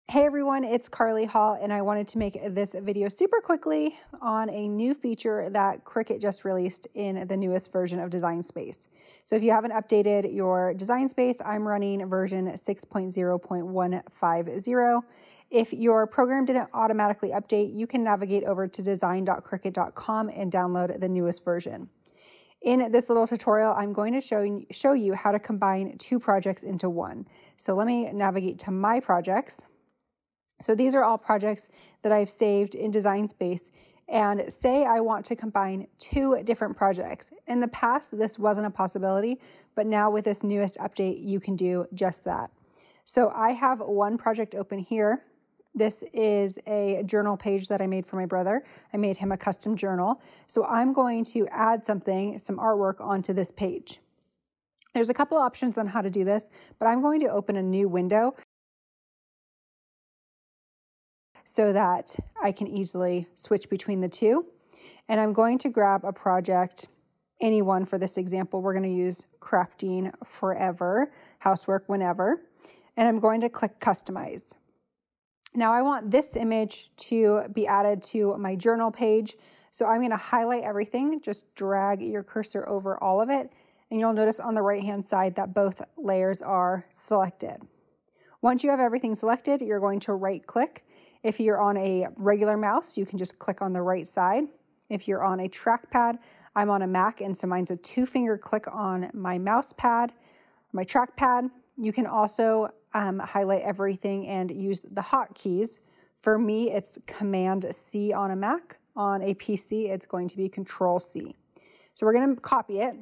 Hey everyone, it's Karley Hall, and I wanted to make this video super quickly on a new feature that Cricut just released in the newest version of Design Space. So if you haven't updated your Design Space, I'm running version 6.0.150. If your program didn't automatically update, you can navigate over to design.cricut.com and download the newest version. In this little tutorial, I'm going to show you how to combine two projects into one. So let me navigate to my projects. So these are all projects that I've saved in Design Space, and say I want to combine two different projects. In the past, this wasn't a possibility, but now with this newest update, you can do just that. So I have one project open here. This is a journal page that I made for my brother. I made him a custom journal. So I'm going to add some artwork onto this page. There's a couple options on how to do this, but I'm going to open a new window so that I can easily switch between the two. And I'm going to grab a project, any one for this example. We're going to use Crafting Forever, Housework Whenever, and I'm going to click Customize. Now I want this image to be added to my journal page, so I'm going to highlight everything, just drag your cursor over all of it, and you'll notice on the right-hand side that both layers are selected. Once you have everything selected, you're going to right-click. If you're on a regular mouse, you can just click on the right side. If you're on a trackpad, I'm on a Mac, and so mine's a two-finger click on my mouse pad, my trackpad. You can also highlight everything and use the hotkeys. For me, it's Command-C on a Mac. On a PC, it's going to be Control-C. So we're going to copy it.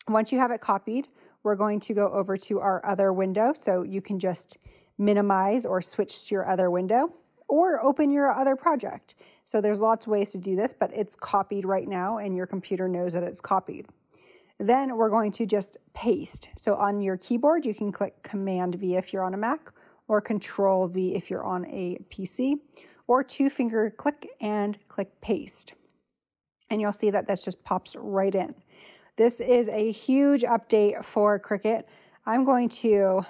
Once you have it copied, we're going to go over to our other window. So you can just minimize or switch to your other window, or open your other project. So there's lots of ways to do this, but it's copied right now and your computer knows that it's copied. Then we're going to just paste. So on your keyboard, you can click Command-V if you're on a Mac, or Control-V if you're on a PC, or two-finger click and click Paste. And you'll see that this just pops right in. This is a huge update for Cricut. I'm going to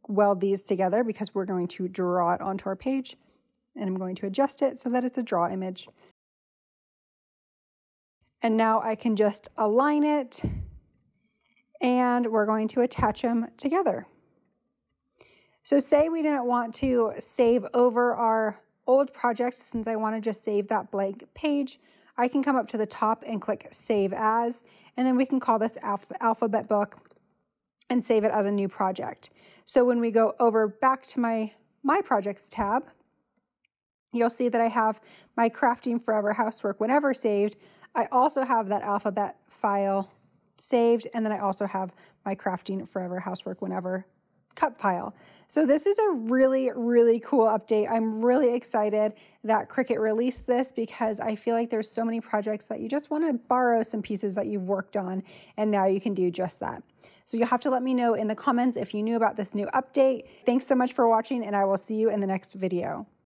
weld these together because we're going to draw it onto our page. And I'm going to adjust it so that it's a draw image. And now I can just align it, and we're going to attach them together. So say we didn't want to save over our old project, since I want to just save that blank page, I can come up to the top and click Save As, and then we can call this Alphabet Book and save it as a new project. So when we go over back to my Projects tab, you'll see that I have my Crafting Forever, Housework Whenever saved. I also have that alphabet file saved, and then I also have my Crafting Forever, Housework Whenever cup file. So this is a really, really cool update. I'm really excited that Cricut released this because I feel like there's so many projects that you just want to borrow some pieces that you've worked on, and now you can do just that. So you'll have to let me know in the comments if you knew about this new update. Thanks so much for watching, and I will see you in the next video.